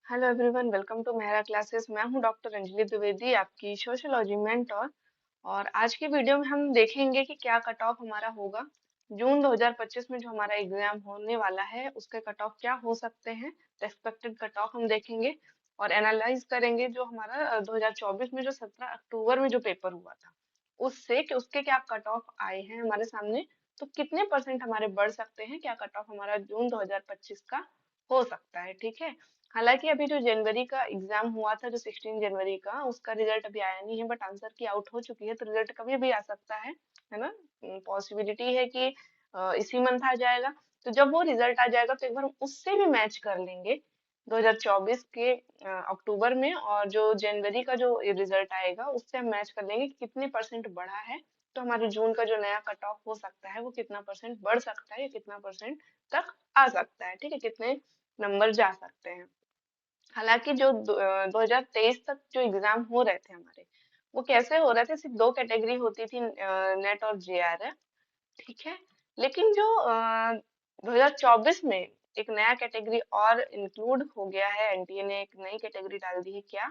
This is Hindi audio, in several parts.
Hello everyone, welcome to Mehra classes. मैं हूं डॉक्टर अंजलि द्विवेदी, आपकी सोशियोलॉजी मेंटोर। और आज की वीडियो में हम देखेंगे कि क्या कट ऑफ हमारा होगा जून 2025 में। जो हमारा एग्जाम होने वाला है उसके कट ऑफ क्या हो सकते हैं, एक्सपेक्टेड कट ऑफ हम देखेंगे और एनालाइज करेंगे जो हमारा 2024 में जो 17 अक्टूबर में जो पेपर हुआ था उससे कि उसके क्या कट ऑफ आए हैं हमारे सामने। तो कितने परसेंट हमारे बढ़ सकते हैं, क्या कट ऑफ हमारा जून 2025 का हो सकता है। ठीक है। हालांकि अभी जो जनवरी का एग्जाम हुआ था, जो 16 जनवरी का, उसका रिजल्ट अभी आया नहीं है, बट आंसर की आउट हो चुकी है, तो रिजल्ट कभी भी आ सकता है ना। पॉसिबिलिटी है कि इसी मंथ आ जाएगा। तो जब वो रिजल्ट आ जाएगा तो एक बार हम उससे भी मैच कर लेंगे 2024 के अक्टूबर में, और जो जनवरी का जो रिजल्ट आएगा उससे हम मैच कर लेंगे कि कितने परसेंट बढ़ा है। तो हमारे जून का जो नया कट ऑफ हो सकता है वो कितना परसेंट बढ़ सकता है या कितना परसेंट तक आ सकता है। ठीक है, कितने नंबर जा सकते हैं। हालांकि जो 2023 तक जो एग्जाम हो रहे थे हमारे, वो कैसे हो रहे थे, सिर्फ दो कैटेगरी होती थी, नेट और जेआरएफ। ठीक है। लेकिन जो 2024 में एक नया कैटेगरी और इंक्लूड हो गया है, एनटीए ने एक नई कैटेगरी डाल दी है, क्या,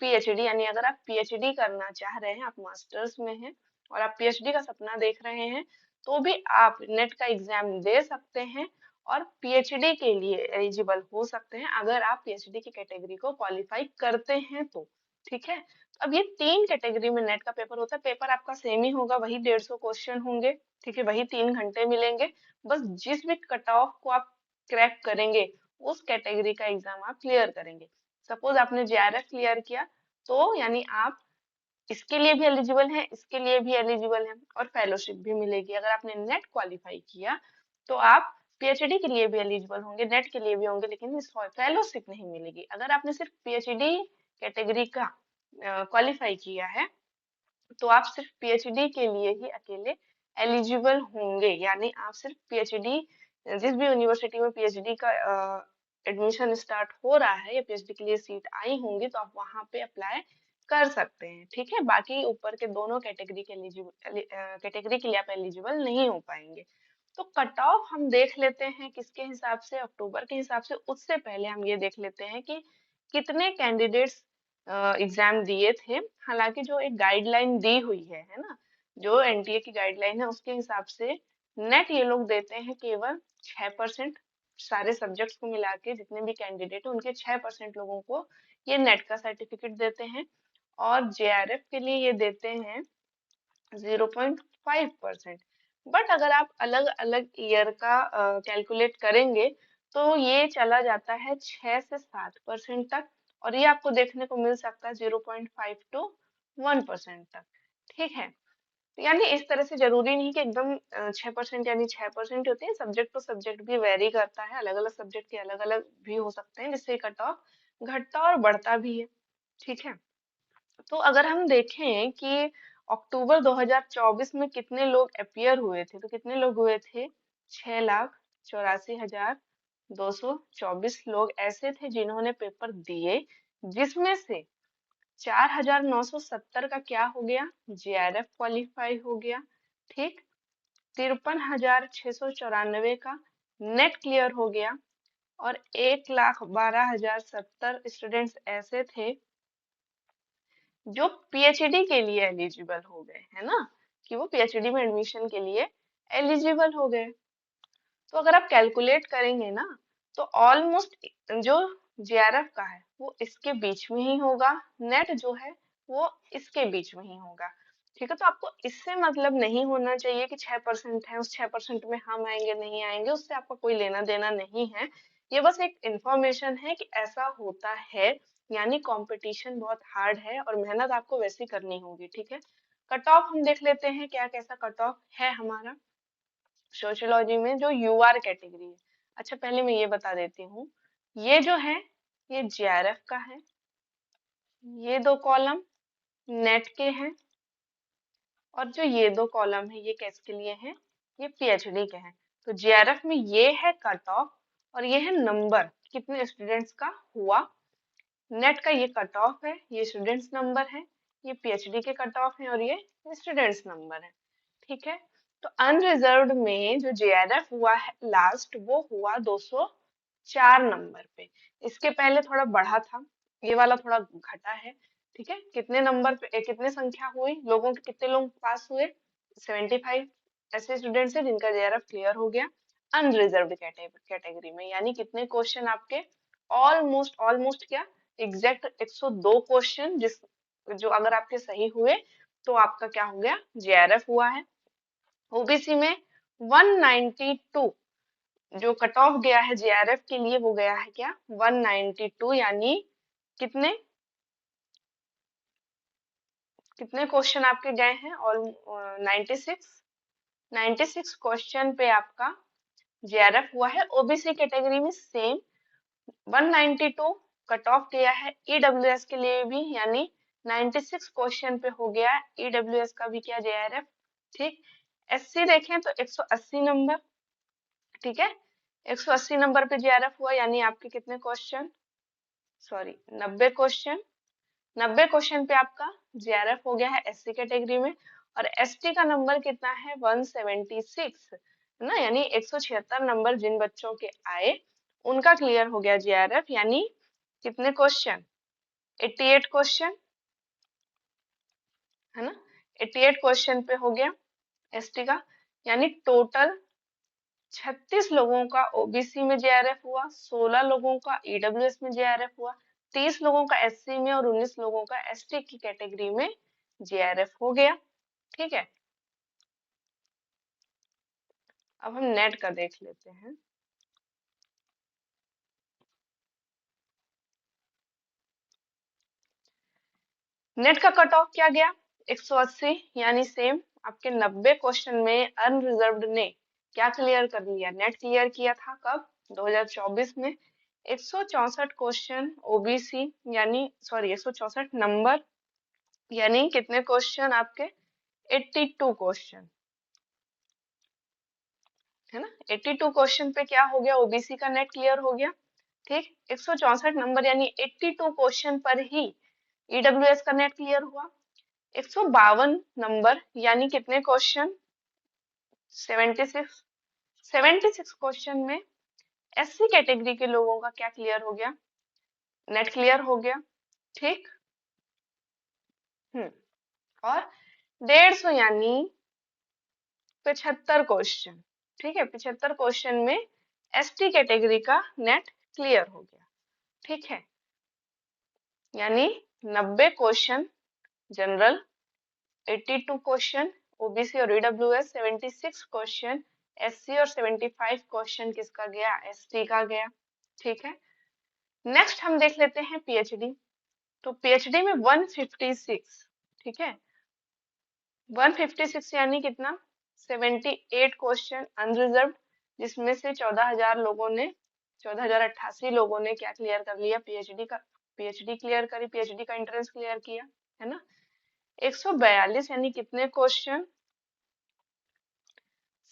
पीएचडी। यानी अगर आप पीएचडी करना चाह रहे हैं, आप मास्टर्स में हैं और आप पीएचडी का सपना देख रहे हैं, तो भी आप नेट का एग्जाम दे सकते हैं और पीएचडी के लिए एलिजिबल हो सकते हैं अगर आप पीएचडी की कैटेगरी को क्वालिफाई करते हैं तो। ठीक है। अब ये तीन कैटेगरी में नेट का पेपर होता है। पेपर आपका सेम ही होगा, वही 150 क्वेश्चन होंगे। ठीक है, वही 3 घंटे मिलेंगे। बस जिस भी कट ऑफ को आप क्रैक करेंगे उस कैटेगरी का एग्जाम आप क्लियर करेंगे। सपोज आपने जेआरएफ क्लियर किया, तो यानी आप इसके लिए भी एलिजिबल हैं, इसके लिए भी एलिजिबल हैं और फेलोशिप भी मिलेगी। अगर आपने नेट क्वालिफाई किया तो आप पीएचडी के लिए भी एलिजिबल होंगे, नेट के लिए भी होंगे, लेकिन फेलोशिप नहीं मिलेगी। अगर आपने सिर्फ पीएचडी कैटेगरी का क्वालिफाई किया है तो आप सिर्फ पीएचडी के लिए ही अकेले एलिजिबल होंगे। यानी आप सिर्फ पीएचडी, जिस भी यूनिवर्सिटी में पीएचडी का एडमिशन स्टार्ट हो रहा है या पीएचडी के लिए सीट आई होंगी, तो आप वहां पे अप्लाई कर सकते हैं। ठीक है, बाकी ऊपर के दोनों कैटेगरी के एलिजिबल कैटेगरी के लिए आप एलिजिबल नहीं हो पाएंगे। तो कट ऑफ हम देख लेते हैं किसके हिसाब से, अक्टूबर के हिसाब से। उससे पहले हम ये देख लेते हैं कि कितने कैंडिडेट्स एग्जाम दिए थे। हालांकि जो एक गाइडलाइन दी हुई है ना, जो एनटीए की गाइडलाइन है उसके हिसाब से नेट ये लोग देते हैं केवल 6%। सारे सब्जेक्ट्स को मिला के जितने भी कैंडिडेट हैं उनके 6% लोगों को ये नेट का सर्टिफिकेट देते हैं। और जेआरएफ के लिए ये देते हैं 0.5%। बट अगर आप अलग अलग ईयर का कैलकुलेट करेंगे तो ये चला जाता है 6 से 7% तक। और ये आपको देखने को मिल सकता है 0.5 to 1% तक। ठीक है। यानी इस तरह से जरूरी नहीं कि एकदम 6% यानी 6% होते हैं। सब्जेक्ट टू सब्जेक्ट भी वेरी करता है, अलग अलग सब्जेक्ट के अलग अलग भी हो सकते हैं, जिससे कट ऑफ घटता और बढ़ता भी है। ठीक है। तो अगर हम देखें कि अक्टूबर 2024 में कितने लोग अपियर हुए थे, तो कितने लोग हुए थे, 6,84,224 लोग ऐसे थे जिन्होंने पेपर दिए, जिसमें से 4,970 का क्या हो गया, जेआरएफ क्वालिफाई हो गया। ठीक। 53,694 का नेट क्लियर हो गया। और 1,12,070 स्टूडेंट्स ऐसे थे जो पीएचडी के लिए एलिजिबल हो गए, है ना, कि वो पीएचडी में एडमिशन के लिए एलिजिबल हो गए। तो अगर आप कैलकुलेट करेंगे ना, तो ऑलमोस्ट जो जेआरएफ का है वो इसके बीच में ही होगा, नेट जो है वो इसके बीच में ही होगा। ठीक है। तो आपको इससे मतलब नहीं होना चाहिए कि 6% है, उस 6% में हम आएंगे नहीं आएंगे, उससे आपका कोई लेना देना नहीं है। ये बस एक इंफॉर्मेशन है कि ऐसा होता है। यानी कंपटीशन बहुत हार्ड है और मेहनत आपको वैसी करनी होगी। ठीक है। कट ऑफ हम देख लेते हैं क्या कैसा कट ऑफ है हमारा सोशियोलॉजी में, जो यूआर कैटेगरी है। अच्छा, पहले मैं ये बता देती हूँ, ये जो है ये जेआरएफ का है, ये दो कॉलम नेट के हैं, और जो ये दो कॉलम है ये किसके लिए हैं, ये पीएचडी के हैं। तो जेआरएफ में ये है कट ऑफ और ये है नंबर, कितने स्टूडेंट्स का हुआ। नेट का ये कट ऑफ है, ये स्टूडेंट्स नंबर है। ये पीएचडी के कट ऑफ है और ये स्टूडेंट्स नंबर है। ठीक है। तो अनरिजर्व्ड में जो जेआरएफ हुआ है लास्ट, वो हुआ 200 4 नंबर पे। इसके पहले थोड़ा बढ़ा था, ये वाला थोड़ा घटा है। ठीक है, कितने नंबर पे कितने संख्या हुई लोगों के, कितने लोग पास हुए? 75 ऐसे स्टूडेंट्स हैं जिनका जेआरएफ क्लियर हो गया अनरिजर्व्ड कैटेगरी में। यानी कितने क्वेश्चन आपके ऑलमोस्ट ऑलमोस्ट क्या एग्जैक्ट 102 क्वेश्चन, जिस जो अगर आपके सही हुए तो आपका क्या हो गया, जेआरएफ हुआ है। ओबीसी में 192 जो कट ऑफ गया है जेआरएफ के लिए, वो गया है क्या 192, यानी कितने कितने क्वेश्चन आपके गए हैं? ऑल 96 96 क्वेश्चन पे आपका जेआरएफ हुआ है। ओबीसी कैटेगरी में सेम 192 कट ऑफ गया है ईडब्ल्यूएस के लिए भी, यानी 96 क्वेश्चन पे हो गया ईडब्ल्यूएस का भी क्या जेआरएफ। ठीक, एससी देखें तो 180 नंबर। ठीक है, 180 नंबर पे जेआरएफ हुआ, यानी आपके कितने क्वेश्चन, सॉरी 90 क्वेश्चन, 90 क्वेश्चन पे आपका जेआरएफ हो गया है एससी कैटेगरी में। और एसटी का नंबर कितना है 176, है ना, यानी 176 नंबर जिन बच्चों के आए उनका क्लियर हो गया जेआरएफ। यानी कितने क्वेश्चन, 88 क्वेश्चन, है ना, 88 क्वेश्चन पे हो गया एसटी का। यानी टोटल 36 लोगों का ओबीसी में जेआरएफ हुआ, 16 लोगों का ईडब्ल्यूएस में जेआरएफ हुआ, 30 लोगों का एससी में और 19 लोगों का एसटी की कैटेगरी में जेआरएफ हो गया। ठीक है, अब हम नेट का देख लेते हैं। नेट का कट ऑफ क्या गया 180, यानी सेम आपके 90 क्वेश्चन में अनरिजर्व्ड ने क्या क्लियर कर लिया, नेट क्लियर किया था कब 2024 में। 164 क्वेश्चन ओबीसी, यानी सॉरी 164 नंबर, यानी कितने क्वेश्चन आपके 82 क्वेश्चन, है ना, 82 क्वेश्चन पे क्या हो गया, ओबीसी का नेट क्लियर हो गया। ठीक, 164 नंबर यानी 82 क्वेश्चन पर ही ईडब्ल्यूएस का नेट क्लियर हुआ। 152 नंबर यानी कितने क्वेश्चन, 76, 76 क्वेश्चन में एससी कैटेगरी के लोगों का क्या क्लियर हो गया, नेट क्लियर हो गया। ठीक, हम्म, और 150 यानी 75 क्वेश्चन, ठीक है, 75 क्वेश्चन में एसटी कैटेगरी का नेट क्लियर हो गया। ठीक है, यानी 90 क्वेश्चन जनरल, 82 क्वेश्चन ओबीसी और ईडब्ल्यूएस, 76 क्वेश्चन एससी और 75 क्वेश्चन किसका गया, एसटी का गया। ठीक है, नेक्स्ट हम देख लेते हैं पीएचडी। तो पीएचडी में 156, ठीक है, 156 यानी कितना 78 क्वेश्चन अनरिजर्व्ड, जिसमें से 14,000 लोगों ने 14,088 लोगों ने क्या क्लियर कर लिया, पीएचडी का, पीएचडी क्लियर करी, पीएचडी का एंट्रेंस क्लियर किया, है ना। 142 यानी कितने क्वेश्चन,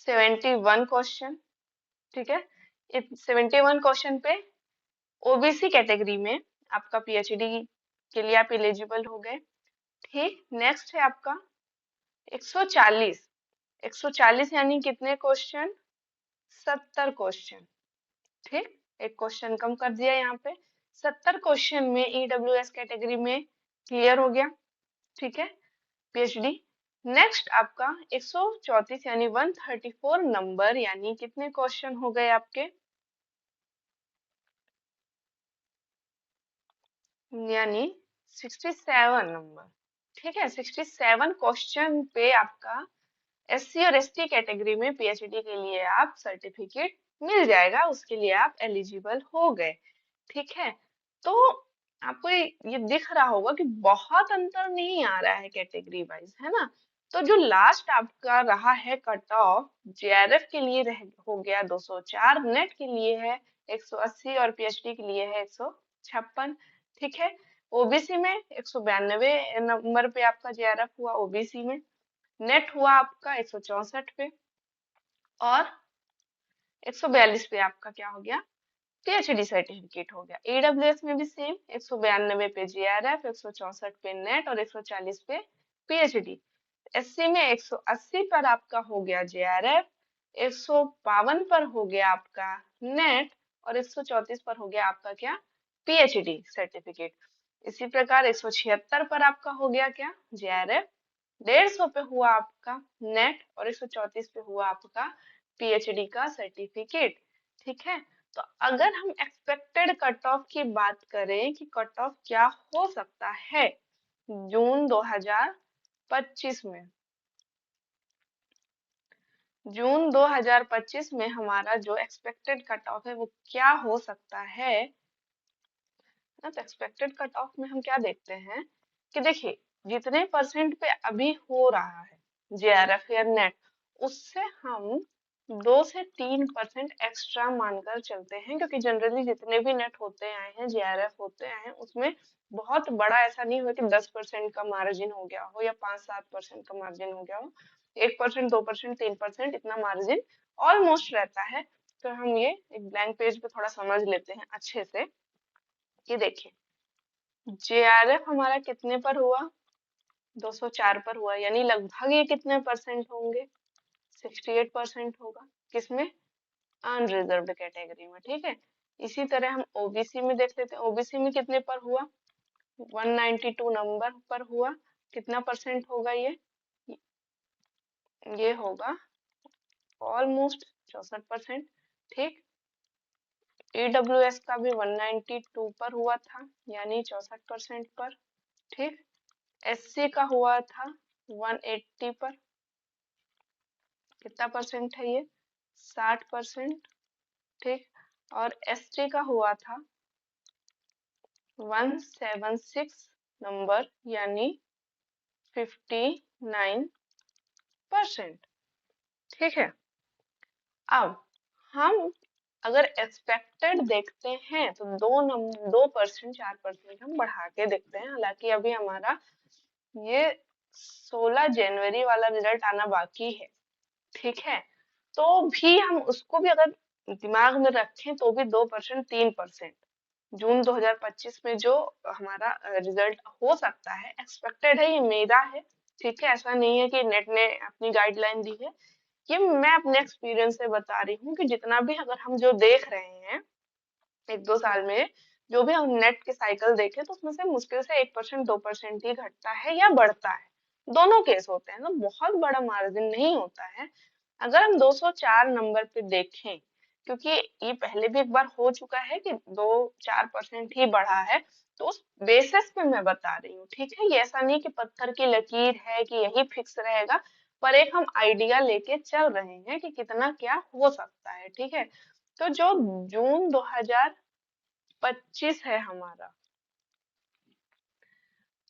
71 क्वेश्चन। ठीक है, 71 क्वेश्चन पे ओबीसी कैटेगरी में आपका पीएचडी के लिए आप एलिजिबल हो गए। ठीक, नेक्स्ट है आपका 140, 140 यानी कितने क्वेश्चन, 70 क्वेश्चन। ठीक, एक क्वेश्चन कम कर दिया यहाँ पे, 70 क्वेश्चन में ईडब्ल्यूएस कैटेगरी में क्लियर हो गया। ठीक है, पीएचडी। नेक्स्ट आपका 134 यानी 134 नंबर, यानी कितने क्वेश्चन हो गए आपके, यानी 67 नंबर। ठीक है, 67 क्वेश्चन पे आपका एससी और एसटी कैटेगरी में पीएचडी के लिए आप सर्टिफिकेट मिल जाएगा, उसके लिए आप एलिजिबल हो गए। ठीक है, तो आपको ये दिख रहा होगा कि बहुत अंतर नहीं आ रहा है कैटेगरी वाइज, है ना। तो जो लास्ट आपका रहा है कट ऑफ जेआरएफ के लिए हो गया 204, नेट के लिए है 180 और पीएचडी के लिए है 156। ठीक है, ओबीसी में 192 नंबर पे आपका जेआरएफ हुआ ओबीसी में, नेट हुआ आपका 164 पे, और 142 पे आपका क्या हो गया, पीएचडी सर्टिफिकेट हो गया। ईडब्ल्यूएस में भी सेम 192 पे जीआरएफ, 164 पे नेट और 140 पे पीएचडी। एससी में 180 पर आपका हो गया जेआरएफ, 152 पर हो गया आपका नेट और 134 पर हो गया आपका क्या, पीएचडी सर्टिफिकेट। इसी प्रकार 176 पर आपका हो गया क्या, जेआरएफ। 150 पे हुआ आपका नेट, और 134 पे हुआ आपका पीएचडी का सर्टिफिकेट। ठीक है, तो अगर हम एक्सपेक्टेड कट ऑफ की बात करें कि कट ऑफ क्या हो सकता है जून 2025 में, जून 2025 में हमारा जो एक्सपेक्टेड कट ऑफ है वो क्या हो सकता है ना। तो एक्सपेक्टेड कट ऑफ में हम क्या देखते हैं कि देखिए, जितने परसेंट पे अभी हो रहा है जेआरएफ या नेट, उससे हम 2 से 3% एक्स्ट्रा मानकर चलते हैं, क्योंकि जनरली जितने भी नेट होते आए हैं, जेआरएफ होते आए हैं, उसमें बहुत बड़ा ऐसा नहीं हुआ कि 10% का मार्जिन हो गया हो या 5-7% का मार्जिन हो गया हो। 1%, 2%, 3% इतना मार्जिन ऑलमोस्ट रहता है। तो हम ये एक ब्लैंक पेज पे थोड़ा समझ लेते हैं अच्छे से कि देखिए, जेआरएफ हमारा कितने पर हुआ, 204 पर हुआ, यानी लगभग ये कितने परसेंट होंगे, 68% होगा। किसमें, अनरिजर्व्ड कैटेगरी में। ठीक है, इसी तरह हम ओबीसी में देख लेते हैं, ओबीसी में कितने पर हुआ, 192 नंबर पर हुआ। कितना परसेंट होगा ये होगा ऑलमोस्ट 64%। ठीक, ईडब्ल्यूएस का भी 192 पर हुआ था, यानी 64% पर। ठीक, एससी का हुआ था 180 पर, कितना परसेंट है ये, 60%। ठीक, और एसटी का हुआ था 176 नंबर, यानी 59%। ठीक है, अब हम अगर एक्सपेक्टेड देखते हैं तो 2%, 4% हम बढ़ा के देखते हैं। हालांकि अभी हमारा ये 16 जनवरी वाला रिजल्ट आना बाकी है। ठीक है, तो भी हम उसको भी अगर दिमाग में रखें तो भी 2%, 3% जून 2025 में जो हमारा रिजल्ट हो सकता है, एक्सपेक्टेड है, ये मेरा है। ठीक है, ऐसा नहीं है कि नेट ने अपनी गाइडलाइन दी है, ये मैं अपने एक्सपीरियंस से बता रही हूँ कि जितना भी अगर हम जो देख रहे हैं 1-2 साल में, जो भी हम नेट के साइकिल देखें, तो उसमें से मुश्किल से 1%, 2% ही घटता है या बढ़ता है। दोनों केस होते हैं, तो बहुत बड़ा मार्जिन नहीं होता है। अगर हम 204 नंबर पे देखें, क्योंकि ये पहले भी एक बार हो चुका है कि 2-4% ही बढ़ा है, तो उस बेसिस पे मैं बता रही हूँ। ठीक है, ये ऐसा नहीं कि पत्थर की लकीर है कि यही फिक्स रहेगा, पर एक हम आइडिया लेके चल रहे हैं कि कितना क्या हो सकता है। ठीक है, तो जो जून 2025 है हमारा,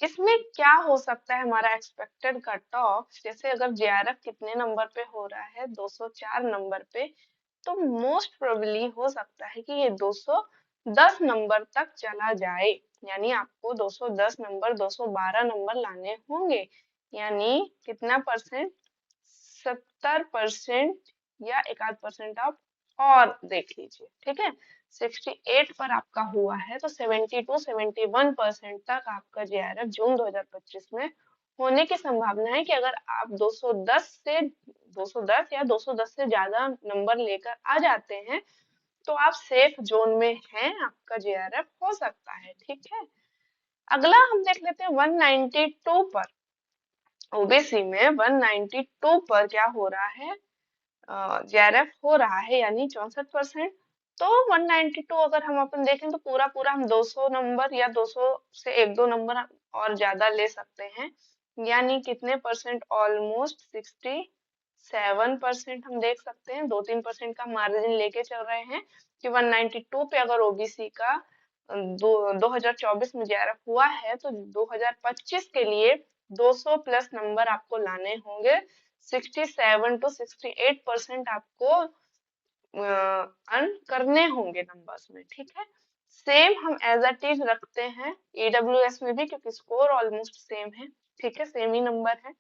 इसमें क्या हो सकता है हमारा एक्सपेक्टेड कट ऑफ। जैसे अगर जेआरएफ कितने नंबर पे हो रहा है, 204 नंबर पे, तो मोस्ट प्रोबेबली हो सकता है कि ये 210 नंबर तक चला जाए, यानी आपको 210 नंबर, 212 नंबर लाने होंगे। यानी कितना परसेंट, 70% या 1-8% आप और देख लीजिए। ठीक है, 68 पर आपका हुआ है, तो 72-71% तक आपका जेआरएफ जून 2025 में होने की संभावना है कि अगर आप 210 या 210 से ज्यादा नंबर लेकर आ जाते हैं, तो आप सेफ जोन में हैं, आपका जेआरएफ हो सकता है। ठीक है, अगला हम देख लेते हैं 192 पर। ओबीसी में 192 पर क्या हो रहा है, जेआरएफ हो रहा है, यानी 64%। तो 192 अगर हम अपन देखें तो पूरा पूरा हम 200 नंबर या 200 से 1-2 नंबर और ज्यादा ले सकते हैं, यानी कितने परसेंट, ऑलमोस्ट 67% हम देख सकते हैं। 2-3% का मार्जिन लेके चल रहे हैं कि 192 पे अगर ओबीसी का 2024 में जेआरएफ हुआ है, तो 2025 के लिए 200 प्लस नंबर आपको लाने होंगे। 67-68% आपको अर्न करने होंगे नंबर्स में। ठीक है, सेम हम एज इट इज रखते हैं ईडब्ल्यूएस में भी, क्योंकि स्कोर ऑलमोस्ट सेम है। ठीक है, सेम ही नंबर है।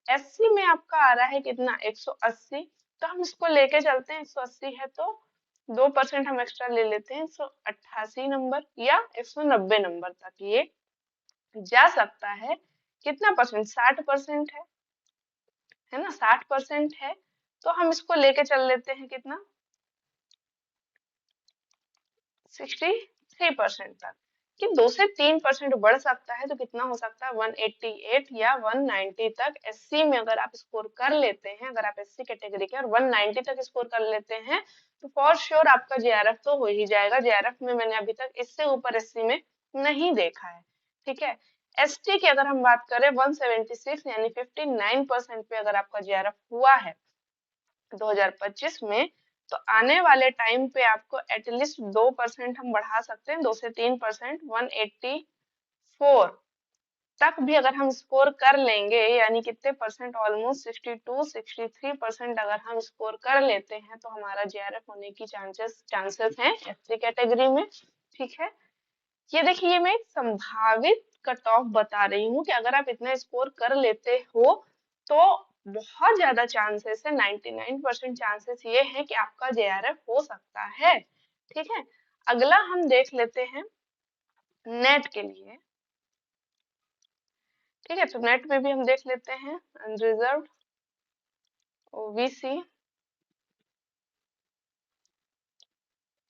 एससी में आपका आ रहा है कितना, 180, तो हम इसको लेके चलते हैं। 180 है तो 2% हम एक्स्ट्रा ले लेते हैं, 188 नंबर या 190 नंबर तक ये जा सकता है। कितना परसेंट, 60% है ना, 60% है, तो हम इसको लेके चल लेते हैं कितना, 63% तक, कि 2 से 3% बढ़ सकता है। तो कितना हो सकता है, 188 या 190 तक एससी में अगर आप स्कोर कर लेते हैं, अगर आप एससी कैटेगरी के और 190 तक स्कोर कर लेते हैं, तो फॉर श्योर आपका जेआरएफ तो हो ही जाएगा। जेआरएफ में मैंने अभी तक इससे ऊपर एससी में नहीं देखा है, ठीक है। एसटी की अगर हम बात करें, 176 यानी 59% पे अगर आपका जेआरएफ हुआ है 2025 में, तो आने वाले टाइम पे आपको एटलीस्ट 2% हम बढ़ा सकते हैं, 2 से 3%, 184 तक भी अगर हम स्कोर कर लेंगे, यानी कितने परसेंट, ऑलमोस्ट 62-63% अगर हम स्कोर कर लेते हैं, तो हमारा जेआरएफ होने की चांसेस हैं एससी कैटेगरी में, ठीक है। ये देखिए, ये मैं एक संभावित कट ऑफ बता रही हूँ कि अगर आप इतना स्कोर कर लेते हो तो बहुत ज्यादा चांसेस है, 99% चांसेस ये है कि आपका जेआरएफ हो सकता है, ठीक है। अगला हम देख लेते हैं नेट के लिए, ठीक है। तो नेट में भी हम देख लेते हैं अनरिजर्व्ड, ओबीसी,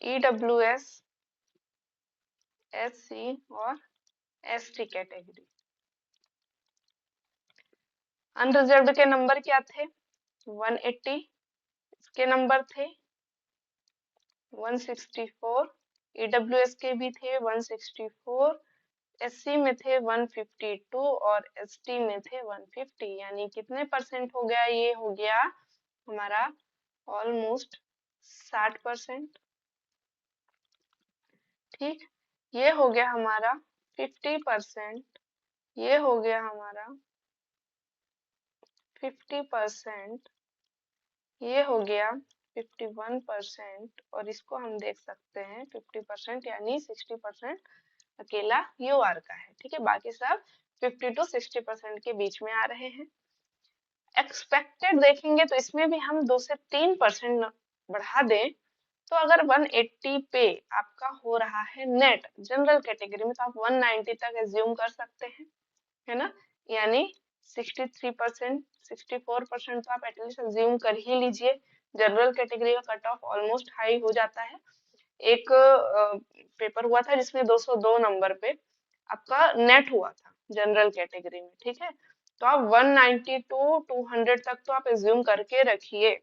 ईडब्ल्यूएस, एससी और एसटी कैटेगरी। अनरिजर्व्ड के नंबर क्या थे, 180, इसके नंबर थे 164, ईडब्ल्यूएस के भी थे 164, एससी में थे 152 और एसटी में थे 150, यानी कितने परसेंट हो गया, ये हो गया हमारा ऑलमोस्ट 60%, ठीक। ये हो गया हमारा 50%, ये हो गया हमारा 50%, ये हो गया 51%, और इसको हम देख सकते हैं 50% यानी 60% अकेला यूआर का है, ठीक है। बाकी सब 50 to 60% के बीच में आ रहे हैं। एक्सपेक्टेड देखेंगे तो इसमें भी हम 2 से 3% बढ़ा दें, तो अगर 180 पे आपका हो रहा है नेट जनरल कैटेगरी में, तो आप 190 तक एज्यूम कर सकते हैं, है ना। यानी 63%, 64% तो आप एटलीस्ट एज्यूम कर ही लीजिए। जनरल कैटेगरी का कट ऑफ ऑलमोस्ट हाई हो जाता है। एक पेपर हुआ था जिसमें 202 नंबर पे आपका नेट हुआ था जनरल कैटेगरी में, ठीक है। तो आप 190 टू 200 तक तो आप एज्यूम करके रखिए,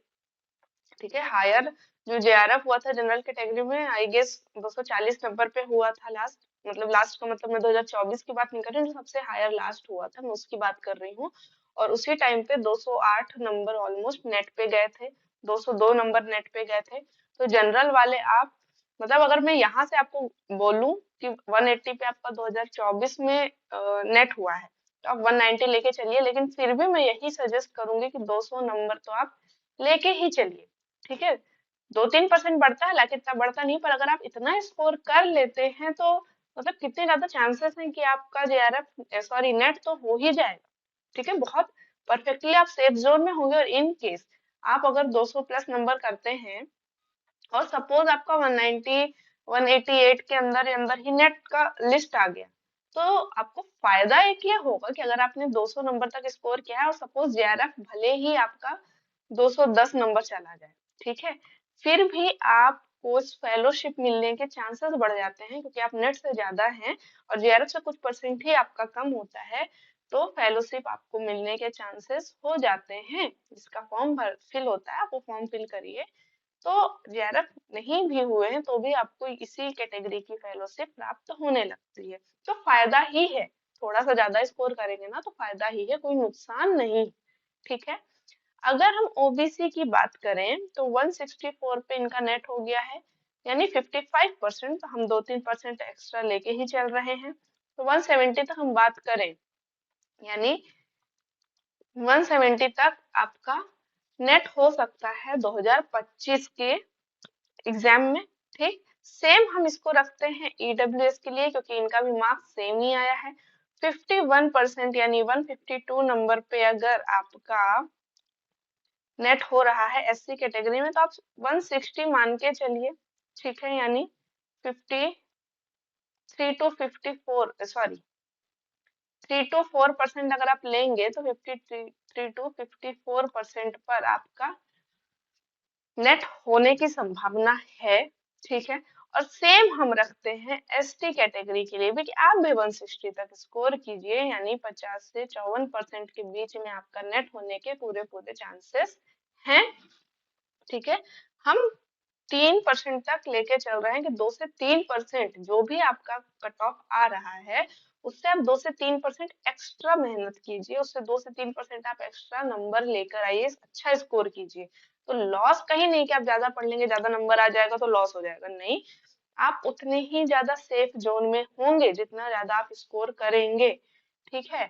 ठीक है। हायर जो जेआरएफ हुआ था जनरल कैटेगरी में, आई गेस 240 नंबर पे हुआ था लास्ट, मतलब लास्ट का मतलब मैं 2024 की बात नहीं कर रही हूँ, जो सबसे हायर लास्ट हुआ था मैं उसकी बात कर रही हूँ। और उसी टाइम पे 208 नंबर ऑलमोस्ट नेट पे गए थे, 202 नंबर नेट पे गए थे। तो जनरल वाले आप, मतलब अगर मैं यहाँ से आपको बोलूं कि 180 पे आपका 2024 में नेट हुआ है, तो आप 190 लेके चलिए, लेकिन फिर भी मैं यही सजेस्ट करूंगी कि 200 नंबर तो आप लेके ही चलिए, ठीक है। 2-3% बढ़ता है, हालांकि इतना बढ़ता नहीं, पर अगर आप इतना स्कोर कर लेते हैं तो मतलब कितने ज्यादा चांसेस हैं कि आपका जेआरएफ, सॉरी, नेट तो हो ही जाएगा, ठीक है। बहुत परफेक्टली आप सेफ जोन में होंगे। और इन केस आप अगर 200 प्लस नंबर करते हैं और सपोज आपका 190 188 के अंदर ही नेट का लिस्ट आ गया, तो आपको फायदा एक ये होगा कि अगर आपने 200 नंबर तक स्कोर किया है और सपोज जेआरएफ भले ही आपका 210 नंबर चला जाए, ठीक है, फिर भी आपको उस फेलोशिप मिलने के चांसेस बढ़ जाते हैं, क्योंकि आप नेट से ज्यादा हैं और जेआरएफ से कुछ परसेंट ही आपका कम होता है, तो फेलोशिप आपको मिलने के चांसेस हो जाते हैं। जिसका फॉर्म भर फिल होता है, आप वो फॉर्म फिल करिए। तो जेआरएफ नहीं भी हुए हैं तो भी आपको इसी कैटेगरी की फेलोशिप प्राप्त होने लगती है, तो फायदा ही है। थोड़ा सा ज्यादा स्कोर करेंगे ना तो फायदा ही है, कोई नुकसान नहीं, ठीक है। अगर हम ओबीसी की बात करें तो 164 पे इनका नेट हो गया है, यानी 55%, तो हम 2-3% एक्स्ट्रा लेके ही चल रहे हैं। तो 170 तक हम बात करें, यानी 170 तक आपका नेट हो सकता है 2025 के एग्जाम में, ठीक। सेम हम इसको रखते हैं ईडब्ल्यूएस के लिए, क्योंकि इनका भी मार्क्स सेम ही आया है। 51% यानी 152 नंबर पे अगर आपका नेट हो रहा है एससी कैटेगरी में, तो आप 160 मान के चलिए, ठीक है। यानी 53 टू 54, सॉरी, 3 to 4% अगर आप लेंगे तो 53 टू 54% पर आपका नेट होने की संभावना है, ठीक है। और सेम हम रखते हैं एसटी कैटेगरी के लिए भी कि आप भी 160 तक स्कोर कीजिए, यानी 50 से 54% के बीच में आपका नेट होने के पूरे पूरे चांसेस हैं। ठीक है, हम 3% तक लेके चल रहे हैं कि 2 से 3% जो भी आपका कट ऑफ आ रहा है उससे आप 2 से 3% एक्स्ट्रा मेहनत कीजिए, उससे 2 से 3% आप एक्स्ट्रा नंबर लेकर आइए, अच्छा स्कोर कीजिए। तो लॉस कहीं नहीं कि आप ज्यादा पढ़ लेंगे ज्यादा नंबर आ जाएगा तो लॉस हो जाएगा, नहीं, आप उतने ही ज्यादा सेफ जोन में होंगे जितना ज्यादा आप स्कोर करेंगे। ठीक है,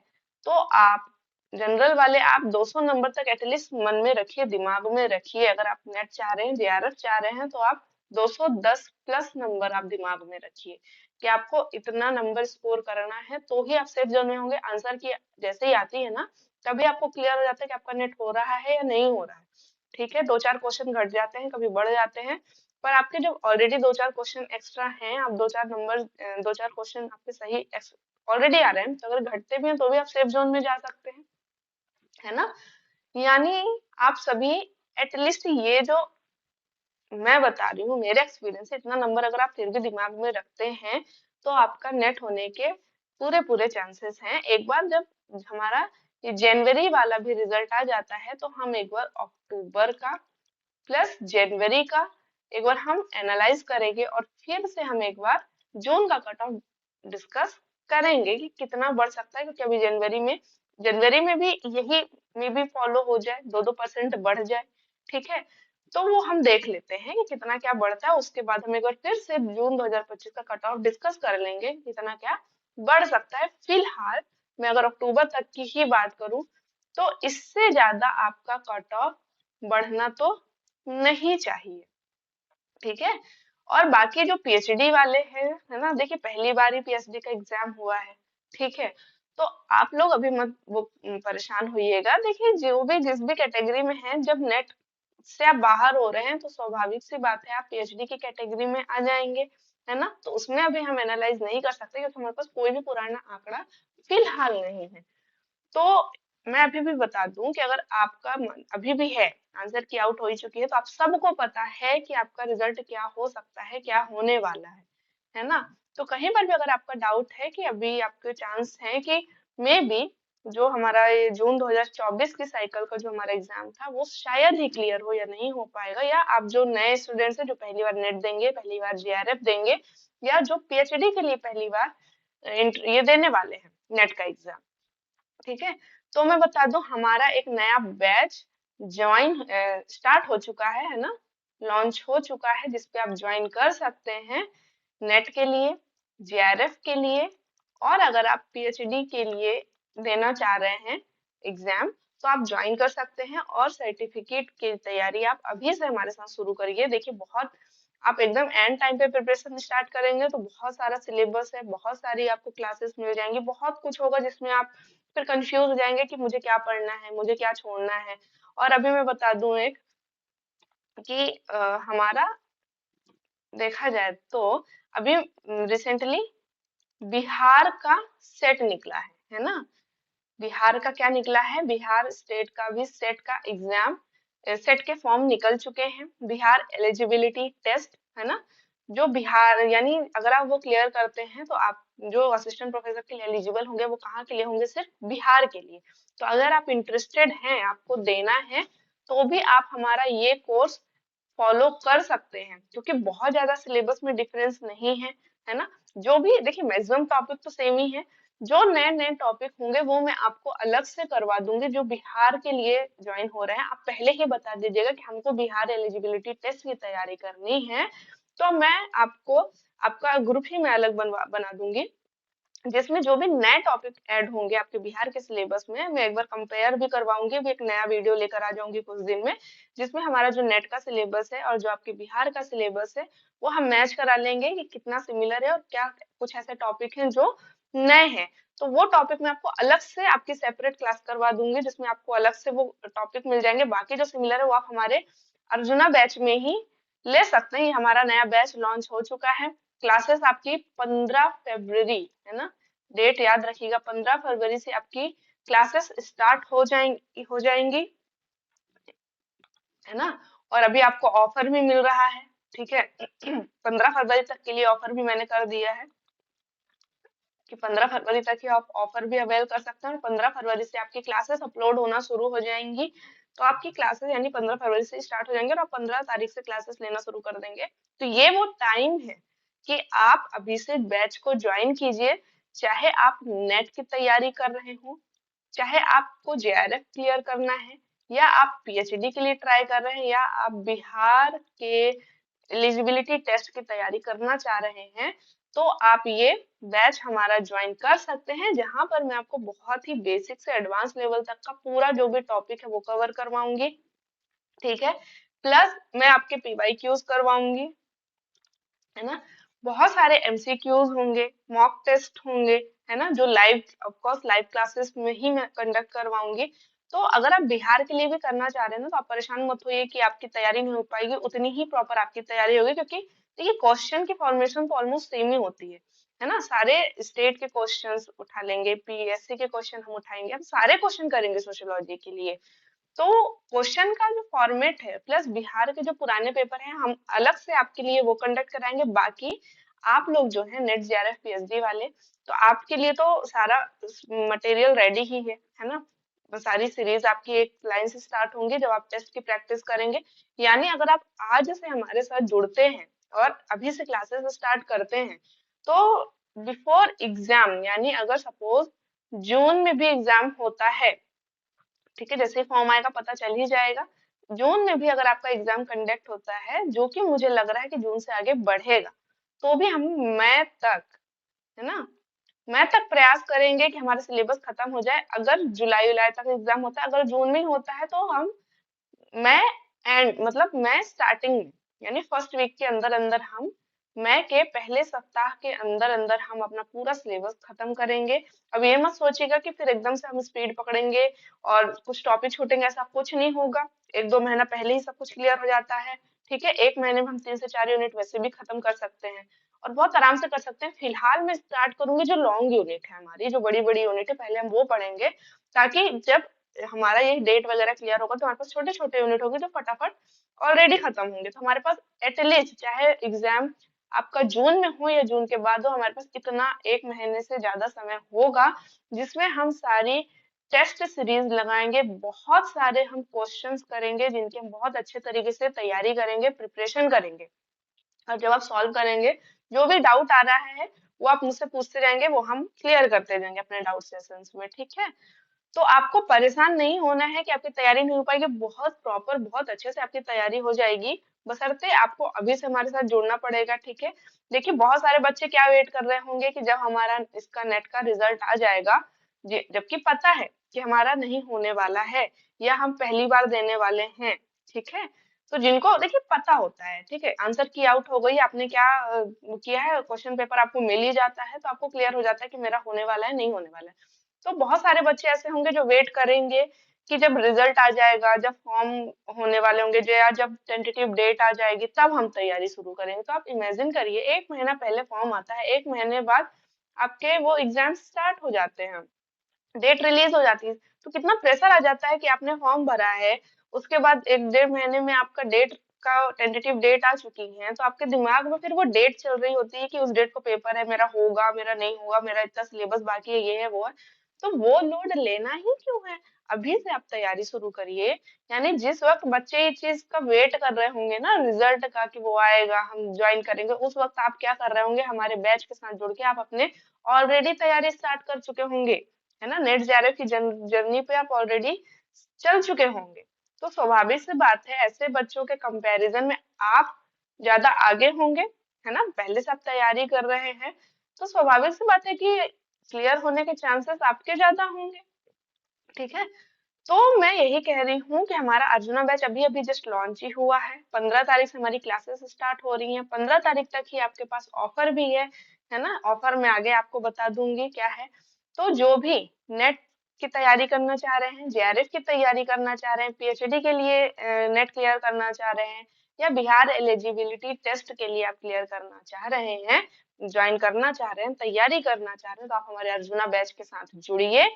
तो आप जनरल वाले आप 200 नंबर तक एटलीस्ट मन में रखिए, दिमाग में रखिए। अगर आप नेट चाह रहे हैं, जेआरएफ चाह रहे हैं, तो आप 210 प्लस नंबर आप दिमाग में रखिए कि आपको इतना नंबर स्कोर करना है, तो ही आप सेफ जोन में होंगे। आंसर की जैसे ही आती है ना, तभी आपको क्लियर हो जाता है कि आपका नेट हो रहा है या नहीं हो रहा है। ठीक है, 2-4 क्वेश्चन घट जाते हैं, कभी बढ़ जाते हैं, पर आपके जो ऑलरेडी 2-4 क्वेश्चन एक्स्ट्रा हैं, आप 2-4 क्वेश्चन आपके सही ऑलरेडी आ रहे हैं, तो अगर घटते भी हैं तो भी आप सेफ जोन में जा सकते हैं, है ना। यानी आप सभी एटलीस्ट ये जो मैं बता रही हूँ मेरे एक्सपीरियंस से, इतना नंबर अगर आप फिर भी दिमाग में रखते हैं तो आपका नेट होने के पूरे पूरे चांसेस हैं। एक बार जब हमारा ये जनवरी वाला भी रिजल्ट आ जाता है तो हम एक बार अक्टूबर का प्लस जनवरी का एक बार हम एनालाइज करेंगे और फिर से हम एक बार जून का कट ऑफ डिस्कस करेंगे कि कितना बढ़ सकता है, क्योंकि अभी जनवरी में भी यही में भी फॉलो हो जाए, 2-2% बढ़ जाए। ठीक है, तो वो हम देख लेते हैं कि कितना क्या बढ़ता है, उसके बाद हम एक बार फिर से जून 2025 का कट ऑफ डिस्कस कर लेंगे कितना क्या बढ़ सकता है। फिलहाल मैं अगर अक्टूबर तक की ही बात करूं तो इससे ज्यादा आपका कट ऑफ बढ़ना तो नहीं चाहिए। ठीक है, और बाकी जो पीएचडी वाले हैं, है ना, देखिए पहली बार ही पीएचडी का एग्जाम हुआ है। ठीक है, तो आप लोग अभी मत वो परेशान होइएगा। देखिए जो भी जिस भी कैटेगरी में है, जब नेट से आप बाहर हो रहे हैं तो स्वाभाविक सी बात है आप पीएचडी की कैटेगरी में आ जाएंगे, है ना। तो उसमें अभी हम एनालाइज नहीं कर सकते क्योंकि हमारे पास कोई भी पुराना आंकड़ा फिलहाल नहीं है। तो मैं अभी भी बता दूं कि अगर आपका मन अभी भी है, आंसर की आउट हो ही चुकी है, तो आप सबको पता है कि आपका रिजल्ट क्या हो सकता है, क्या होने वाला है ना। तो कहीं पर भी अगर आपका डाउट है कि अभी आपके चांस है कि मे बी जो हमारा ये जून 2024 की साइकिल का जो हमारा एग्जाम था वो शायद ही क्लियर हो या नहीं हो पाएगा, या आप जो नए स्टूडेंट्स हैं जो पहली बार नेट देंगे, पहली बार जेआरएफ देंगे, या जो पीएचडी के लिए पहली बार ये देने वाले हैं नेट का एग्जाम। ठीक है, तो मैं बता दूं हमारा एक नया बैच ज्वाइन स्टार्ट हो चुका है ना, लॉन्च हो चुका है, जिसपे आप ज्वाइन कर सकते हैं नेट के लिए, जेआरएफ के लिए, और अगर आप पीएचडी के लिए देना चाह रहे हैं एग्जाम तो आप ज्वाइन कर सकते हैं। और सर्टिफिकेट की तैयारी आप अभी से हमारे साथ शुरू करिए। देखिए बहुत आप एकदम एंड टाइम पे प्रिपरेशन स्टार्ट करेंगे तो बहुत सारा सिलेबस है, बहुत सारी आपको क्लासेस मिल जाएंगी, बहुत कुछ होगा जिसमें आप फिर कंफ्यूज हो जाएंगे कि मुझे क्या पढ़ना है, मुझे क्या छोड़ना है। और अभी मैं बता दूं एक कि हमारा देखा जाए तो अभी रिसेंटली बिहार का सेट निकला है ना। बिहार का क्या निकला है, बिहार स्टेट का भी सेट का एग्जाम, सेट के फॉर्म निकल चुके हैं, बिहार एलिजिबिलिटी टेस्ट, है ना। जो बिहार यानी अगर आप वो क्लियर करते हैं तो आप जो असिस्टेंट प्रोफेसर के लिए एलिजिबल होंगे वो कहाँ के लिए होंगे, सिर्फ बिहार के लिए। तो अगर आप इंटरेस्टेड हैं, आपको देना है, तो भी आप हमारा ये कोर्स फॉलो कर सकते हैं, क्योंकि बहुत ज्यादा सिलेबस में डिफरेंस नहीं है ना। जो भी देखिए मैक्सिमम टॉपिक तो सेम ही है, जो नए नए टॉपिक होंगे वो मैं आपको अलग से करवा दूंगी। जो बिहार के लिए ज्वाइन हो रहे हैं आप पहले ही बता दीजिएगा कि हमको बिहार एलिजिबिलिटी टेस्ट की तैयारी करनी है, तो मैं आपको आपका ग्रुप ही मैं अलग बना दूंगी, जिसमें जो भी नए टॉपिक ऐड होंगे आपके बिहार के सिलेबस में मैं एक बार कंपेयर भी करवाऊंगी, भी एक नया वीडियो लेकर आ जाऊंगी कुछ दिन में, जिसमें हमारा जो नेट का सिलेबस है और जो आपके बिहार का सिलेबस है वो हम मैच करा लेंगे कि कितना सिमिलर है और क्या कुछ ऐसे टॉपिक हैं जो नए हैं। तो वो टॉपिक मैं आपको अलग से आपकी सेपरेट क्लास करवा दूंगी, जिसमें आपको अलग से वो टॉपिक मिल जाएंगे। बाकी जो सिमिलर है वो आप हमारे अर्जुना बैच में ही ले सकते हैं। ये हमारा नया बैच लॉन्च हो चुका है। क्लासेस आपकी 15 फरवरी, है ना, डेट याद रखिएगा, 15 फरवरी से आपकी क्लासेस स्टार्ट हो जाएंगी, है ना। और अभी आपको ऑफर भी मिल रहा है, ठीक है। 15 फरवरी तक के लिए ऑफर भी मैंने कर दिया है कि 15 फरवरी तक ही आप ऑफर भी अवेल कर सकते हैं, और 15 फरवरी से आपकी क्लासेस अपलोड होना शुरू हो जाएंगी। तो आपकी क्लासेस यानी 15 फरवरी से स्टार्ट हो जाएंगे और आप 15 तारीख से क्लासेस लेना शुरू कर देंगे। तो ये वो टाइम है कि आप अभी से बैच को ज्वाइन कीजिए। चाहे आप नेट की तैयारी कर रहे हो, चाहे आपको जेआरएफ क्लियर करना है, या आप पीएचडी के लिए ट्राई कर रहे हैं, या आप बिहार के एलिजिबिलिटी टेस्ट की तैयारी करना चाह रहे हैं, तो आप ये बैच हमारा ज्वाइन कर सकते हैं, जहां पर मैं आपको बहुत ही बेसिक से एडवांस लेवल तक का पूरा जो भी टॉपिक है वो कवर करवाऊंगी। ठीक है। प्लस मैं आपके पीवाईक्यूज करवाऊंगी, है ना। बहुत सारे एमसीक्यूज होंगे, मॉक टेस्ट होंगे, है ना, जो live, of course live classes में ही मैं कंडक्ट करवाऊंगी। तो अगर आप बिहार के लिए भी करना चाह रहे हैं ना, तो आप परेशान मत होइए कि आपकी तैयारी नहीं हो पाएगी, उतनी ही प्रॉपर आपकी तैयारी होगी, क्योंकि देखिए क्वेश्चन की फॉर्मेशन तो ऑलमोस्ट सेम ही होती है ना। सारे स्टेट के क्वेश्चंस उठा लेंगे, पीएससी के क्वेश्चन हम उठाएंगे, हम सारे क्वेश्चन करेंगे सोशियोलॉजी के लिए। तो क्वेश्चन का जो फॉर्मेट है प्लस बिहार के जो पुराने पेपर हैं, हम अलग से आपके लिए वो कंडक्ट कराएंगे। बाकी आप लोग जो है नेट जेआरएफ पीएचडी वाले, तो आपके लिए तो सारा मटेरियल रेडी ही है ना। तो सारी सीरीज आपकी एक लाइन से स्टार्ट होंगी जब आप टेस्ट की प्रैक्टिस करेंगे। यानी अगर आप आज से हमारे साथ जुड़ते हैं और अभी से क्लासेस स्टार्ट करते हैं, तो बिफोर एग्जाम, यानी अगर सपोज जून में भी एग्जाम होता है, ठीक है, जैसे ही फॉर्म आएगा पता चल ही जाएगा। जून में भी अगर आपका एग्जाम कंडक्ट होता है, जो कि मुझे लग रहा है कि जून से आगे बढ़ेगा, तो भी हम मई तक, है ना, मई तक प्रयास करेंगे कि हमारा सिलेबस खत्म हो जाए। अगर जुलाई जुलाई तक एग्जाम होता है, अगर जून में ही होता है, तो हम मैं एंड मतलब मैं स्टार्टिंग में, यानी फर्स्ट वीक के अंदर अंदर हम, मई के पहले सप्ताह के अंदर अंदर हम अपना पूरा सिलेबस खत्म करेंगे। अब ये मत सोचिएगा कि फिर एकदम से हम स्पीड पकड़ेंगे और कुछ टॉपिक छूटेंगे, ऐसा कुछ नहीं होगा। एक दो महीना पहले ही सब कुछ क्लियर हो जाता है। ठीक है, एक महीने में हम 3 से 4 यूनिट वैसे भी खत्म कर सकते हैं, और बहुत आराम से कर सकते हैं। फिलहाल मैं स्टार्ट करूंगी जो लॉन्ग यूनिट है हमारी, जो बड़ी बड़ी यूनिट है, पहले हम वो पढ़ेंगे, ताकि जब हमारा ये डेट वगैरह क्लियर होगा तो हमारे पास छोटे छोटे यूनिट होंगे जो फटाफट ऑलरेडी खत्म होंगे। तो हमारे पास एटलीस्ट, चाहे एग्जाम आपका जून में हो या जून के बाद हो, हमारे पास इतना एक महीने से ज्यादा समय होगा जिसमें हम सारी टेस्ट सीरीज लगाएंगे, बहुत सारे हम क्वेश्चंस करेंगे जिनकी हम बहुत अच्छे तरीके से तैयारी करेंगे, प्रिपरेशन करेंगे। और जब आप सॉल्व करेंगे, जो भी डाउट आ रहा है वो आप मुझसे पूछते जाएंगे, वो हम क्लियर करते जाएंगे अपने डाउट सेशंस में। ठीक है। तो आपको परेशान नहीं होना है कि आपकी तैयारी नहीं हो पाएगी, बहुत प्रॉपर बहुत अच्छे से आपकी तैयारी हो जाएगी। बशर्ते आपको अभी से हमारे साथ जुड़ना पड़ेगा। ठीक है। देखिए बहुत सारे बच्चे क्या वेट कर रहे होंगे कि जब हमारा इसका नेट का रिजल्ट आ जाएगा, जबकि पता है कि हमारा नहीं होने वाला है, या हम पहली बार देने वाले हैं। ठीक है। तो जिनको देखिए पता होता है, ठीक है, आंसर की आउट हो गई, आपने क्या किया है, क्वेश्चन पेपर आपको मिल ही जाता है, तो आपको क्लियर हो जाता है कि मेरा होने वाला है नहीं होने वाला है। तो बहुत सारे बच्चे ऐसे होंगे जो वेट करेंगे कि जब रिजल्ट आ जाएगा, जब फॉर्म होने वाले होंगे, जो या जब टेंटेटिव डेट आ जाएगी, तब हम तैयारी शुरू करेंगे। तो आप इमेजिन करिए, एक महीना पहले फॉर्म आता है, एक महीने बाद आपके वो एग्जाम स्टार्ट हो जाते हैं, डेट रिलीज हो जाती है। तो कितना प्रेशर आ जाता है कि आपने फॉर्म भरा है, उसके बाद एक डेढ़ महीने में आपका डेट का टेंटेटिव डेट आ चुकी है, तो आपके दिमाग में फिर वो डेट चल रही होती है कि उस डेट को पेपर है, मेरा होगा मेरा नहीं होगा, मेरा इतना सिलेबस बाकी है, ये है वो है। तो वो लोड लेना ही क्यों है, अभी से आप तैयारी शुरू करिए। यानी जिस वक्त बच्चे ये चीज का वेट कर रहे होंगे ना, रिजल्ट का, कि वो आएगा हम ज्वाइन करेंगे, उस वक्त आप क्या कर रहे होंगे, हमारे बैच के साथ जुड़ के आप अपने ऑलरेडी तैयारी स्टार्ट कर चुके होंगे, है ना। नेट जेआरएफ की जर्नी पे आप ऑलरेडी चल चुके होंगे। तो स्वाभाविक सी बात है, ऐसे बच्चों के कंपैरिजन में आप ज्यादा आगे होंगे, है ना, पहले से आप तैयारी कर रहे हैं। तो स्वाभाविक सी बात है कि क्लियर होने के चांसेस आपके ज्यादा होंगे। ठीक है। तो मैं यही कह रही हूँ कि हमारा अर्जुना बैच अभी अभी जस्ट लॉन्च ही हुआ है, 15 तारीख से हमारी क्लासेस स्टार्ट हो रही हैं, 15 तारीख तक ही आपके पास ऑफर भी है ना। ऑफर में आगे आपको बता दूंगी क्या है। तो जो भी नेट की तैयारी करना चाह रहे हैं, जेआरएफ की तैयारी करना चाह रहे हैं, पीएचडी के लिए नेट क्लियर करना चाह रहे हैं, या बिहार एलिजिबिलिटी टेस्ट के लिए आप क्लियर करना चाह रहे हैं, ज्वाइन करना चाह रहे हैं, तैयारी करना चाह रहे हैं, तो आप हमारे अर्जुना बैच के साथ जुड़िए।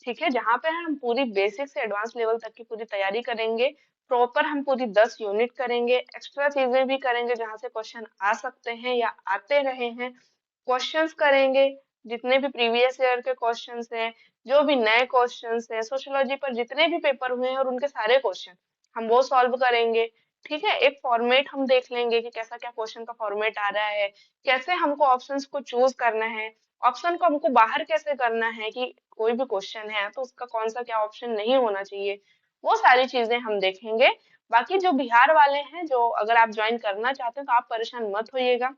ठीक है, जहाँ पे हम पूरी बेसिक से एडवांस लेवल तक की पूरी तैयारी करेंगे, प्रॉपर हम पूरी 10 यूनिट करेंगे, एक्स्ट्रा चीजें भी करेंगे जहां से क्वेश्चन आ सकते हैं या आते रहे हैं, क्वेश्चंस करेंगे, जितने भी प्रीवियस ईयर के क्वेश्चंस हैं, जो भी नए क्वेश्चंस हैं, सोशियोलॉजी पर जितने भी पेपर हुए हैं और उनके सारे क्वेश्चन हम वो सॉल्व करेंगे। ठीक है, एक फॉर्मेट हम देख लेंगे कि कैसा क्या क्वेश्चन का फॉर्मेट आ रहा है, कैसे हमको ऑप्शंस को चूज करना है, ऑप्शन को हमको बाहर कैसे करना है कि कोई भी क्वेश्चन है तो उसका कौन सा क्या ऑप्शन नहीं होना चाहिए, वो सारी चीजें हम देखेंगे। बाकी जो बिहार वाले हैं, जो अगर आप ज्वाइन करना चाहते हैं तो आप परेशान मत होइएगा,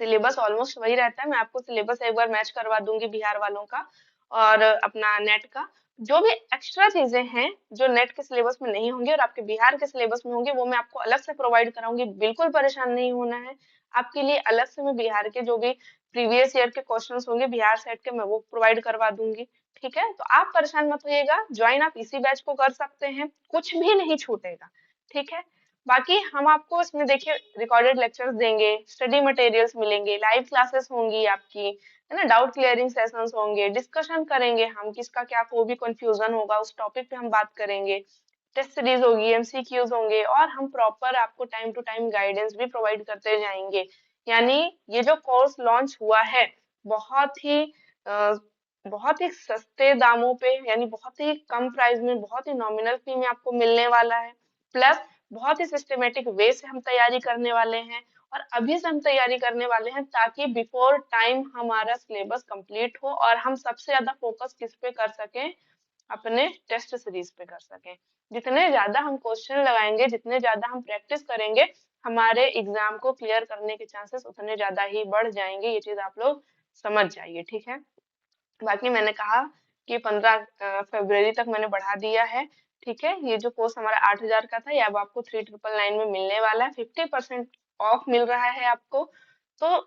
सिलेबस ऑलमोस्ट वही रहता है। मैं आपको सिलेबस एक बार मैच करवा दूंगी बिहार वालों का और अपना नेट का। जो भी एक्स्ट्रा चीजें हैं जो नेट के सिलेबस में नहीं होंगी और आपके बिहार के सिलेबस में होंगे, वो मैं आपको अलग से प्रोवाइड कराऊंगी, बिल्कुल परेशान नहीं होना है। आपके लिए अलग से मैं बिहार के जो भी प्रीवियस ईयर के क्वेश्चंस होंगे बिहार सेट के, मैं वो प्रोवाइड करवा दूंगी। ठीक है, तो आप परेशान मत होइएगा, ज्वाइन आप इसी बैच को कर सकते हैं, कुछ भी नहीं छूटेगा। ठीक है, बाकी हम आपको इसमें देखिए रिकॉर्डेड लेक्चर्स देंगे, स्टडी मटेरियल्स मिलेंगे, लाइव क्लासेस होंगी आपकी, है ना, डाउट क्लियरिंग सेशंस होंगे, डिस्कशन करेंगे हम, किसका क्या कोई भी कंफ्यूजन होगा उस टॉपिक पे हम बात करेंगे, टेस्ट सीरीज होगी, एमसीक्यूज होंगे, और हम प्रॉपर आपको टाइम टू टाइम गाइडेंस भी प्रोवाइड करते जाएंगे। यानी ये जो कोर्स लॉन्च हुआ है, बहुत ही अ, बहुत ही सस्ते दामों पे, यानी बहुत ही कम प्राइस में, बहुत ही नॉमिनल फी में आपको मिलने वाला है। प्लस बहुत ही सिस्टमेटिक वे से हम तैयारी करने वाले हैं, और अभी से हम तैयारी करने वाले हैं ताकि बिफोर टाइम हमारा सिलेबस कंप्लीट हो और हम सबसे ज्यादा फोकस किस पे कर सकें, अपने टेस्ट सीरीज पे कर सकें। जितने ज्यादा हम क्वेश्चन लगाएंगे, जितने ज्यादा हम प्रैक्टिस करेंगे, हमारे एग्जाम को क्लियर करने के चांसेस उतने ज्यादा ही बढ़ जाएंगे, ये चीज आप लोग समझ जाइए। ठीक है, बाकी मैंने कहा कि 15 फरवरी तक मैंने बढ़ा दिया है। ठीक है, ये जो कोर्स हमारा 8,000 का था, ये अब आपको 3999 में मिलने वाला है, 50% ऑफ मिल रहा है आपको। तो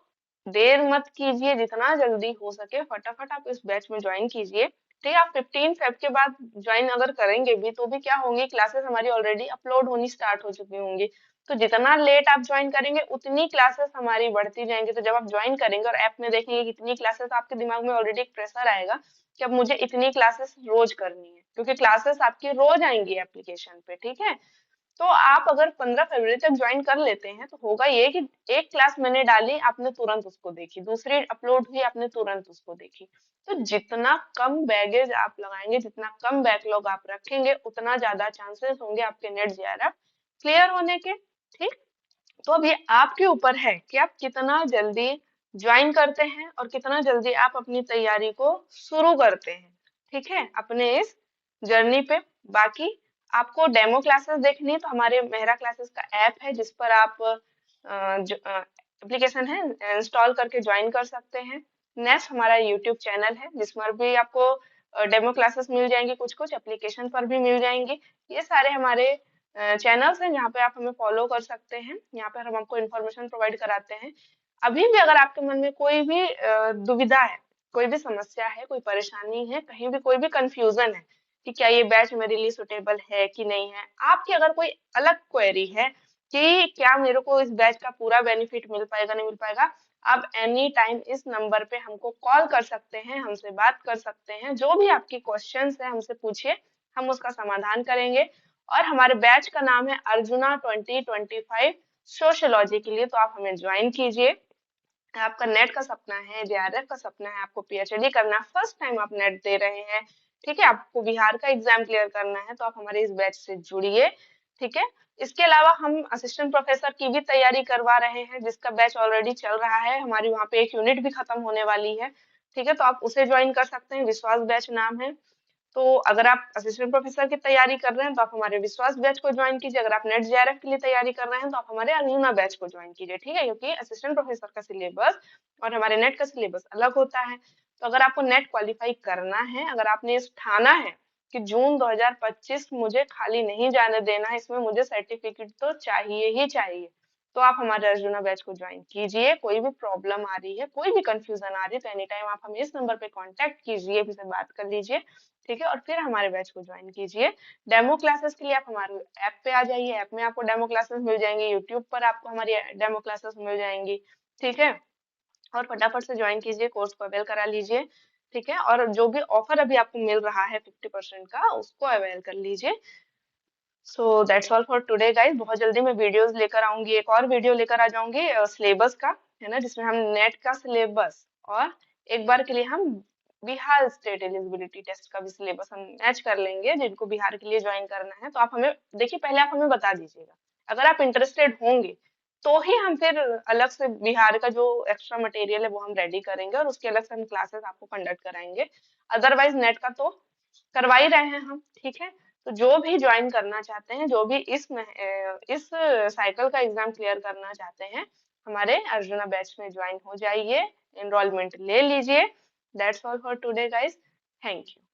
देर मत कीजिए, जितना जल्दी हो सके फटाफट आप इस बैच में ज्वाइन कीजिए। ठीक है, आप 15 फेब के बाद ज्वाइन अगर करेंगे भी तो भी क्या होंगी, क्लासेस हमारी ऑलरेडी अपलोड होनी स्टार्ट हो चुकी होंगी। तो जितना लेट आप ज्वाइन करेंगे उतनी क्लासेस हमारी बढ़ती जाएंगी। तो जब आप ज्वाइन करेंगे और ऐप में देखेंगे कितनी क्लासेस, आपके दिमाग में ऑलरेडी एक प्रेशर आएगा कि अब मुझे इतनी क्लासेस रोज करनी है, क्योंकि क्लासेस आपकी रोज आएंगी एप्लीकेशन पे। ठीक है, तो आप अगर 15 फरवरी तक ज्वाइन कर लेते हैं तो होगा ये कि एक क्लास मैंने डाली, आपने तुरंत उसको देखी, दूसरी अपलोड हुई, आपने तुरंत उसको देखी। तो जितना कम बैगेज आप लगाएंगे, जितना कम बैकलॉग आप रखेंगे, उतना ज्यादा चांसेस होंगे आपके नेट जेआरएफ क्लियर होने के। ठीक, तो अब ये आपके ऊपर है कि आप कितना जल्दी ज्वाइन करते हैं और कितना जल्दी आप अपनी तैयारी को शुरू करते हैं। ठीक है, अपने इस जर्नी पे। बाकी आपको डेमो क्लासेस देखनी है तो हमारे मेहरा क्लासेस का ऐप है, जिस पर आप एप्लीकेशन है, इंस्टॉल करके ज्वाइन कर सकते हैं। नेक्स्ट हमारा यूट्यूब चैनल है, जिस पर भी आपको डेमो क्लासेस मिल जाएंगी, कुछ कुछ एप्लीकेशन पर भी मिल जाएंगी। ये सारे हमारे चैनल्स हैं जहाँ पे आप हमें फॉलो कर सकते हैं, यहाँ पर हम आपको इन्फॉर्मेशन प्रोवाइड कराते हैं। अभी भी अगर आपके मन में कोई भी दुविधा है, कोई भी समस्या है, कोई परेशानी है, कहीं भी कोई भी कंफ्यूजन है कि क्या ये बैच मेरे लिए सुटेबल है कि नहीं है, आपकी अगर कोई अलग क्वेरी है कि क्या मेरे को इस बैच का पूरा बेनिफिट मिल पाएगा नहीं मिल पाएगा, आप एनी टाइम इस नंबर पे हमको कॉल कर सकते हैं, हमसे बात कर सकते हैं, जो भी आपकी क्वेश्चंस है हमसे पूछिए, हम उसका समाधान करेंगे। और हमारे बैच का नाम है अर्जुना 2025 सोशियोलॉजी के लिए, तो आप हमें ज्वाइन कीजिए। आपका नेट का सपना है, जेआरएफ का सपना है, आपको पीएचडी करना है, फर्स्ट टाइम आप नेट दे रहे हैं, ठीक है, आपको बिहार का एग्जाम क्लियर करना है, तो आप हमारे इस बैच से जुड़िए। ठीक है, इसके अलावा हम असिस्टेंट प्रोफेसर की भी तैयारी करवा रहे हैं, जिसका बैच ऑलरेडी चल रहा है, हमारी वहाँ पे एक यूनिट भी खत्म होने वाली है। ठीक है, तो आप उसे ज्वाइन कर सकते हैं, विश्वास बैच नाम है। तो अगर आप असिस्टेंट प्रोफेसर की तैयारी कर रहे हैं तो आप हमारे विश्वास बैच को ज्वाइन कीजिए, अगर आप नेट जेआरएफ के लिए तैयारी कर रहे हैं तो आप हमारे अर्जुना बैच को ज्वाइन कीजिए। ठीक है, क्योंकि असिस्टेंट प्रोफेसर का सिलेबस और हमारे नेट का सिलेबस अलग होता है। तो अगर आपको नेट क्वालिफाई करना है, अगर आपने ये ठाना है कि जून 2025 मुझे खाली नहीं जाने देना है, इसमें मुझे सर्टिफिकेट तो चाहिए ही चाहिए, तो आप हमारे अर्जुना बैच को ज्वाइन कीजिए। कोई भी प्रॉब्लम आ रही है, कोई भी कंफ्यूजन आ रही है, तो एनी टाइम आप हमें इस नंबर पे कांटेक्ट कीजिए, हमसे बात कर लीजिए। ठीक है, और फिर हमारे बैच को ज्वाइन कीजिए। डेमो क्लासेस के लिए आप हमारे ऐप पे आ जाइए, ऐप में आपको डेमो क्लासेस मिल जाएंगी, यूट्यूब पर आपको हमारी डेमो क्लासेस मिल जाएंगी। ठीक है, और फटाफट से ज्वाइन कीजिए, कोर्स को अवेल करा लीजिए। ठीक है, और जो भी ऑफर अभी आपको मिल रहा है 50% का, उसको अवेल कर लीजिए। So that's all for today guys. बहुत जल्दी मैं वीडियोस लेकर आऊंगी, एक और वीडियो लेकर आ जाऊंगी सिलेबस का, है ना, जिसमें हम नेट का सिलेबस और एक बार के लिए हम बिहार स्टेट एलिजिबिलिटी टेस्ट का भी सिलेबस हम मैच कर लेंगे, जिनको बिहार के लिए ज्वाइन करना है। तो आप हमें देखिए, पहले आप हमें बता दीजिएगा, अगर आप इंटरेस्टेड होंगे तो ही हम फिर अलग से बिहार का जो एक्स्ट्रा मटेरियल है वो हम रेडी करेंगे और उसके अलग से हम क्लासेस आपको कंडक्ट कराएंगे। अदरवाइज नेट का तो करवा ही रहे हैं हम, ठीक है। तो जो भी ज्वाइन करना चाहते हैं, जो भी इस साइकिल का एग्जाम क्लियर करना चाहते हैं, हमारे अर्जुना बैच में ज्वाइन हो जाइए, एनरोलमेंट ले लीजिए। That's all for today guys. Thank you.